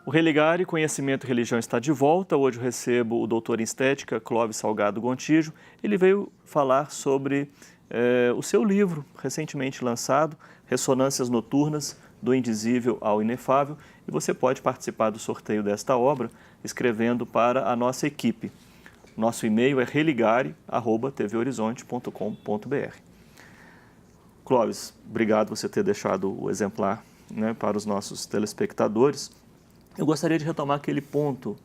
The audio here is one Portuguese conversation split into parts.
O Religare, Conhecimento e Religião está de volta. Hoje eu recebo o doutor em estética, Clóvis Salgado Gontijo. Ele veio falar sobre o seu livro, recentemente lançado, Ressonâncias Noturnas, do Indizível ao Inefável. E você pode participar do sorteio desta obra escrevendo para a nossa equipe. Nosso e-mail é religare@tvhorizonte.com.br. Clóvis, obrigado por você ter deixado o exemplar, né, para os nossos telespectadores. Eu gostaria de retomar aquele ponto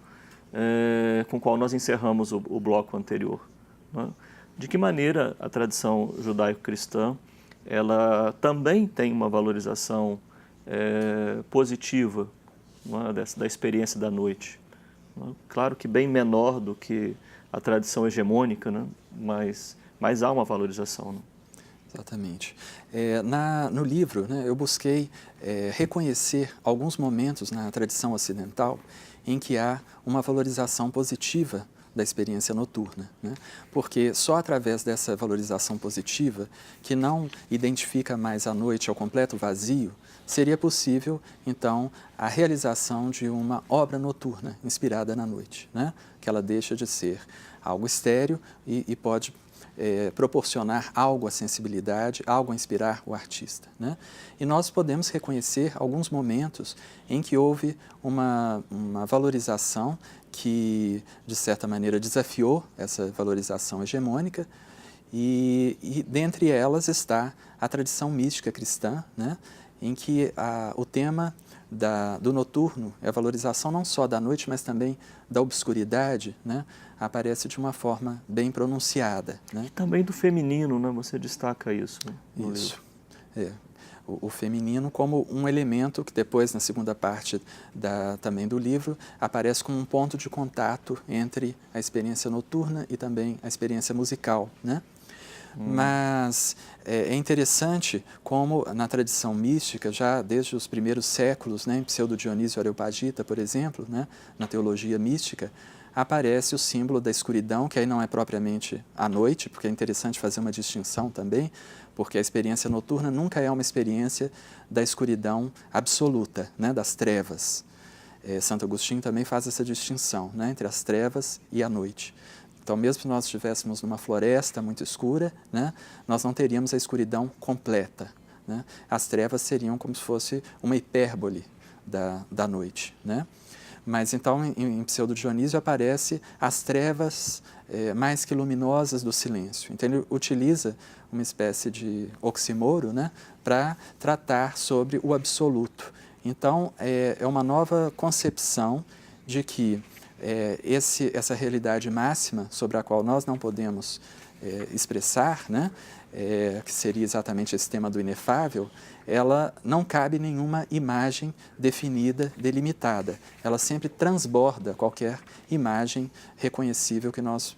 com o qual nós encerramos o bloco anterior, né? De que maneira a tradição judaico-cristã ela também tem uma valorização positiva, né, da experiência da noite, né? Claro que bem menor do que a tradição hegemônica, né? Mas há uma valorização, né? Exatamente. No livro, né, eu busquei reconhecer alguns momentos na tradição ocidental em que há uma valorização positiva da experiência noturna, né? Porque só através dessa valorização positiva, que não identifica mais a noite ao completo vazio, seria possível, então, a realização de uma obra noturna inspirada na noite, né? Que ela deixa de ser algo estéril e pode proporcionar algo à sensibilidade, algo a inspirar o artista, né? E nós podemos reconhecer alguns momentos em que houve uma valorização que, de certa maneira, desafiou essa valorização hegemônica e dentre elas está a tradição mística cristã, né? Em que o tema do noturno, a valorização não só da noite, mas também da obscuridade, né, aparece de uma forma bem pronunciada, né? E também do feminino, né? Você destaca isso, né, no Isso. livro. O feminino como um elemento que depois, na segunda parte também do livro, aparece como um ponto de contato entre a experiência noturna e também a experiência musical, né? Mas é interessante como na tradição mística, já desde os primeiros séculos, né, em Pseudo-Dionísio Areopagita, por exemplo, né, na teologia mística, aparece o símbolo da escuridão, que aí não é propriamente a noite, porque é interessante fazer uma distinção também, porque a experiência noturna nunca é uma experiência da escuridão absoluta, né, das trevas. Santo Agostinho também faz essa distinção, né, entre as trevas e a noite. Então, mesmo se nós estivéssemos numa floresta muito escura, né, nós não teríamos a escuridão completa, né? As trevas seriam como se fosse uma hipérbole da noite, né? Mas então, em Pseudo-Dionísio aparece as trevas mais que luminosas do silêncio. Então, ele utiliza uma espécie de oxímoro, né, para tratar sobre o absoluto. Então, é uma nova concepção de que essa realidade máxima sobre a qual nós não podemos expressar, né, que seria exatamente esse tema do inefável, ela não cabe nenhuma imagem definida, delimitada. Ela sempre transborda qualquer imagem reconhecível que nós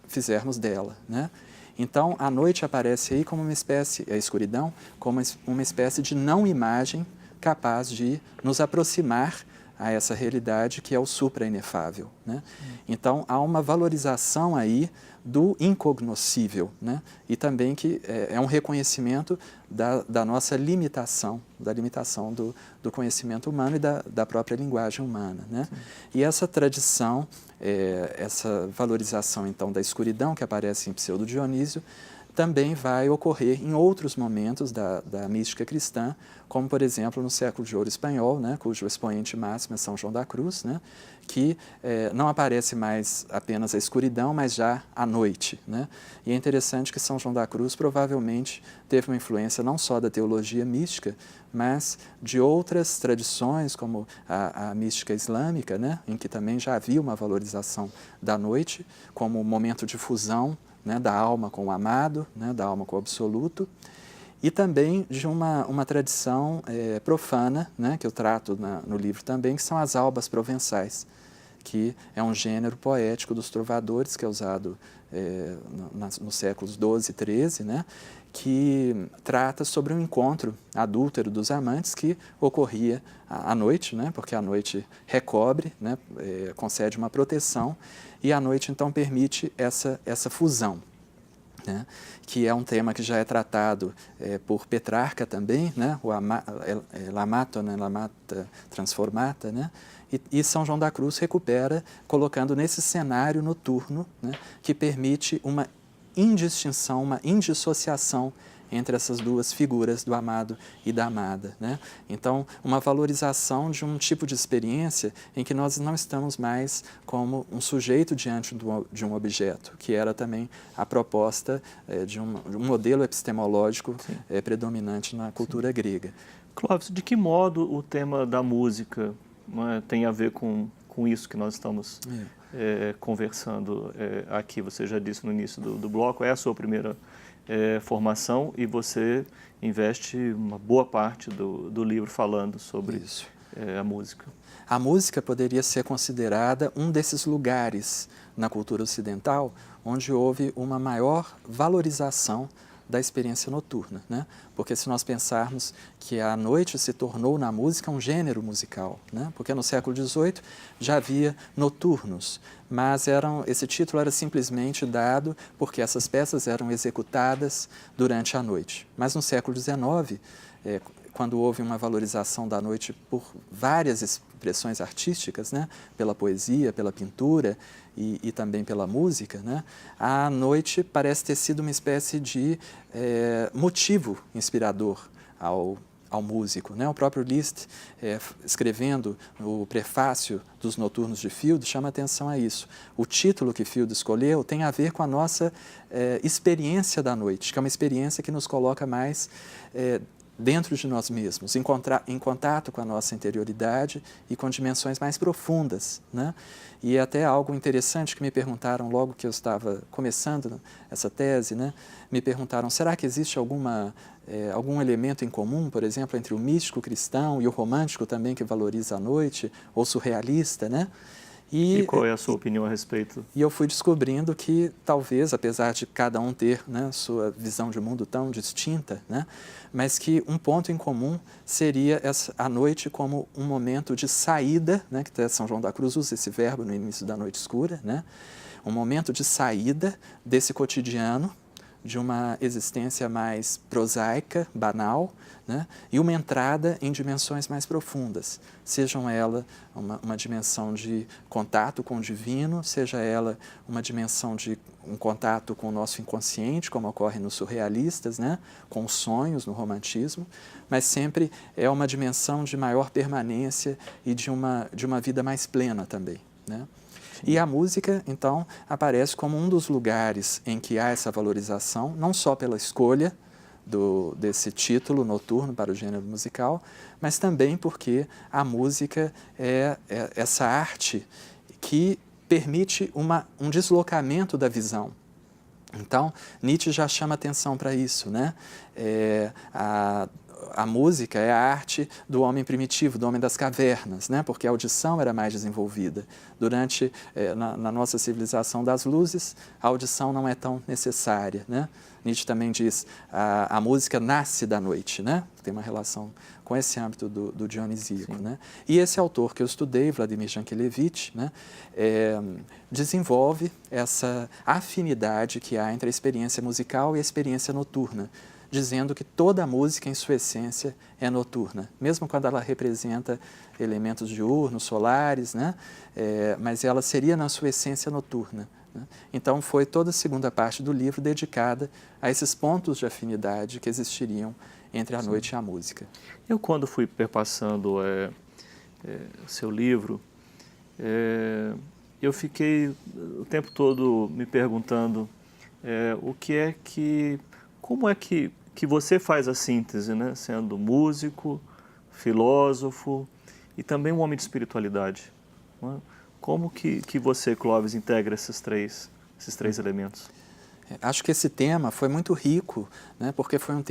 fizermos dela, né? Então, a noite aparece aí como uma espécie, a escuridão, como uma espécie de não-imagem capaz de nos aproximar a essa realidade que é o supra-inefável, né? Então, há uma valorização aí do incognoscível, né? E também que é um reconhecimento da nossa limitação, da limitação do conhecimento humano e da própria linguagem humana, né? E essa tradição, essa valorização, então, da escuridão que aparece em Pseudo-Dionísio, também vai ocorrer em outros momentos da mística cristã, como, por exemplo, no século de ouro espanhol, né, cujo expoente máximo é São João da Cruz, né, que não aparece mais apenas a escuridão, mas já a noite, né? E é interessante que São João da Cruz provavelmente teve uma influência não só da teologia mística, mas de outras tradições, como a mística islâmica, né, em que também já havia uma valorização da noite como momento de fusão, né, da alma com o amado, né, da alma com o absoluto, e também de uma tradição profana, né, que eu trato no livro também, que são as albas provençais, que é um gênero poético dos trovadores, que é usado nos séculos XII e XIII, né, que trata sobre um encontro adúltero dos amantes que ocorria à noite, né, porque a noite recobre, né, concede uma proteção, e a noite então permite essa fusão. né, que é um tema que já é tratado por Petrarca também, né, o Lamatona, Lamata Transformata, né, e São João da Cruz recupera colocando nesse cenário noturno, né, que permite uma indistinção, uma indissociação entre essas duas figuras do amado e da amada, né? Então, uma valorização de um tipo de experiência em que nós não estamos mais como um sujeito diante de um objeto, que era também a proposta de um modelo epistemológico predominante na cultura grega. Clóvis, de que modo o tema da música, não é, tem a ver com isso que nós estamos conversando aqui? Você já disse no início do bloco, é a sua primeira formação e você investe uma boa parte do livro falando sobre a música. A música poderia ser considerada um desses lugares na cultura ocidental onde houve uma maior valorização da experiência noturna, né? Porque se nós pensarmos que a noite se tornou na música um gênero musical, né? Porque no século XVIII já havia noturnos, mas esse título era simplesmente dado porque essas peças eram executadas durante a noite. Mas no século XIX, quando houve uma valorização da noite por várias expressões artísticas, né? Pela poesia, pela pintura e também pela música, né? A noite parece ter sido uma espécie de motivo inspirador ao músico, né? O próprio Liszt, escrevendo o prefácio dos Noturnos de Field, chama atenção a isso. O título que Field escolheu tem a ver com a nossa experiência da noite, que é uma experiência que nos coloca mais dentro de nós mesmos, em contato com a nossa interioridade e com dimensões mais profundas, né? E é até algo interessante que me perguntaram logo que eu estava começando essa tese, né? Me perguntaram, será que existe algum elemento em comum, por exemplo, entre o místico cristão e o romântico também que valoriza a noite, ou surrealista, né? E qual é a sua opinião a respeito? E eu fui descobrindo que talvez, apesar de cada um ter, né, sua visão de mundo tão distinta, né, mas que um ponto em comum seria a noite como um momento de saída, né, que até São João da Cruz usa esse verbo no início da noite escura, né, um momento de saída desse cotidiano, de uma existência mais prosaica, banal, né? E uma entrada em dimensões mais profundas, sejam ela uma dimensão de contato com o divino, seja ela uma dimensão de um contato com o nosso inconsciente, como ocorre nos surrealistas, né? Com os sonhos no romantismo, mas sempre é uma dimensão de maior permanência e de uma vida mais plena também, né? E a música, então, aparece como um dos lugares em que há essa valorização, não só pela escolha desse título noturno para o gênero musical, mas também porque a música é essa arte que permite um deslocamento da visão. Então, Nietzsche já chama atenção para isso, né? A música é a arte do homem primitivo, do homem das cavernas, né? Porque a audição era mais desenvolvida. Na nossa civilização das luzes, a audição não é tão necessária, né? Nietzsche também diz a música nasce da noite, né? Tem uma relação com esse âmbito do dionisíaco, né? E esse autor que eu estudei, Vladimir Jankelevich, né? Desenvolve essa afinidade que há entre a experiência musical e a experiência noturna, dizendo que toda a música, em sua essência, é noturna, mesmo quando ela representa elementos diurnos, solares, né? Mas ela seria, na sua essência, noturna, né? Então, foi toda a segunda parte do livro dedicada a esses pontos de afinidade que existiriam entre a noite e a música. Eu, quando fui perpassando o seu livro, eu fiquei o tempo todo me perguntando como é que você faz a síntese, né? Sendo músico, filósofo e também um homem de espiritualidade, não é? Como que você, Clóvis, integra esses três elementos? Acho que esse tema foi muito rico, né, porque foi um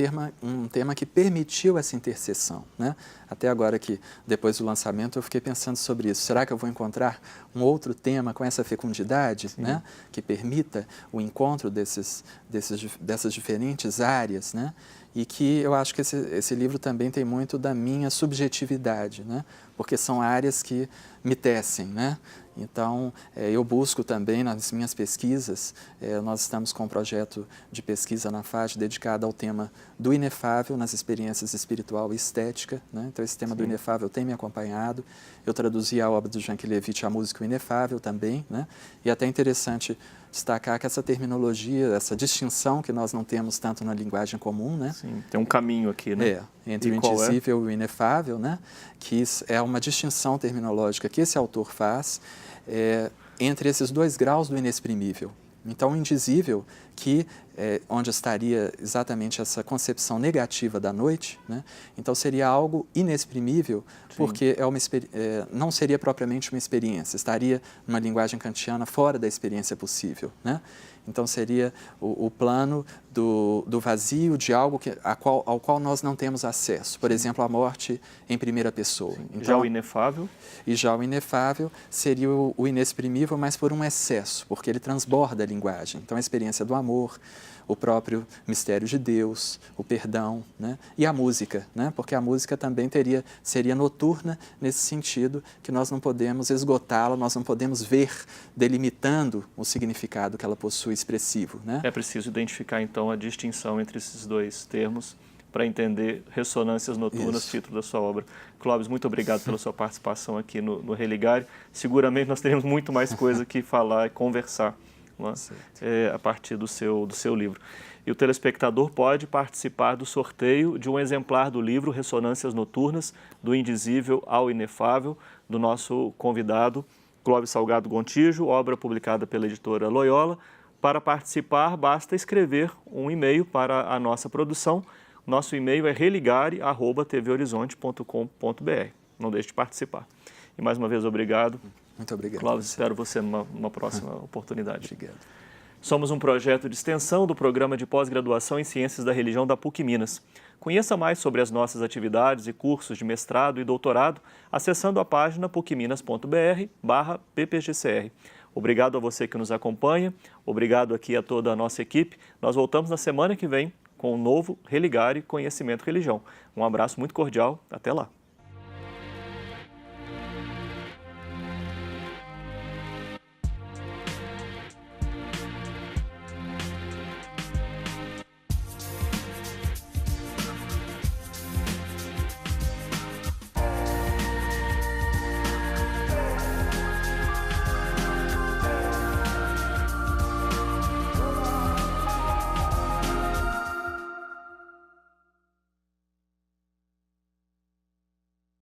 tema que permitiu essa interseção, né? Até agora que, depois do lançamento, eu fiquei pensando sobre isso. Será que eu vou encontrar um outro tema com essa fecundidade, né, que permita o encontro dessas diferentes áreas, né? E que eu acho que esse livro também tem muito da minha subjetividade, né? Porque são áreas que me tecem, né? Então, eu busco também nas minhas pesquisas, nós estamos com um projeto de pesquisa na FAD dedicado ao tema do inefável nas experiências espiritual e estética, né? Então, esse tema do inefável tem me acompanhado. Eu traduzi a obra do Jean Kilevich, A Música e o Inefável também, né? E é até interessante destacar que essa terminologia, essa distinção que nós não temos tanto na linguagem comum, né? Sim, tem um caminho aqui, né? Entre o indizível e o inefável, né? Que é uma distinção terminológica que esse autor faz entre esses dois graus do inexprimível. Então, o indizível, que onde estaria exatamente essa concepção negativa da noite, né? Então seria algo inexprimível, porque não seria propriamente uma experiência, estaria, numa linguagem kantiana, fora da experiência possível, né? Então seria o plano do vazio, de algo ao qual nós não temos acesso. Por exemplo, a morte em primeira pessoa. Então, já o inefável? E já o inefável seria o inexprimível, mas por um excesso, porque ele transborda a linguagem. Então a experiência do amor, o próprio mistério de Deus, o perdão, né? E a música, né? Porque a música também seria noturna nesse sentido que nós não podemos esgotá-la, nós não podemos ver delimitando o significado que ela possui expressivo, né? É preciso identificar então a distinção entre esses dois termos para entender Ressonâncias Noturnas, título da sua obra. Clóvis, muito obrigado pela sua participação aqui no Religare. Seguramente nós teremos muito mais coisa que falar e conversar a partir do seu livro. E o telespectador pode participar do sorteio de um exemplar do livro Ressonâncias Noturnas, do Indizível ao Inefável, do nosso convidado Clóvis Salgado Gontijo, obra publicada pela editora Loyola. Para participar, basta escrever um e-mail para a nossa produção. Nosso e-mail é religare@tvhorizonte.com.br. Não deixe de participar. E mais uma vez, obrigado. Muito obrigado. Clóvis, espero você numa próxima oportunidade. Obrigado. Somos um projeto de extensão do Programa de Pós-Graduação em Ciências da Religião da PUC Minas. Conheça mais sobre as nossas atividades e cursos de mestrado e doutorado acessando a página pucminas.br/ppgcr. Obrigado a você que nos acompanha, obrigado aqui a toda a nossa equipe. Nós voltamos na semana que vem com um novo Religare Conhecimento e Religião. Um abraço muito cordial, até lá.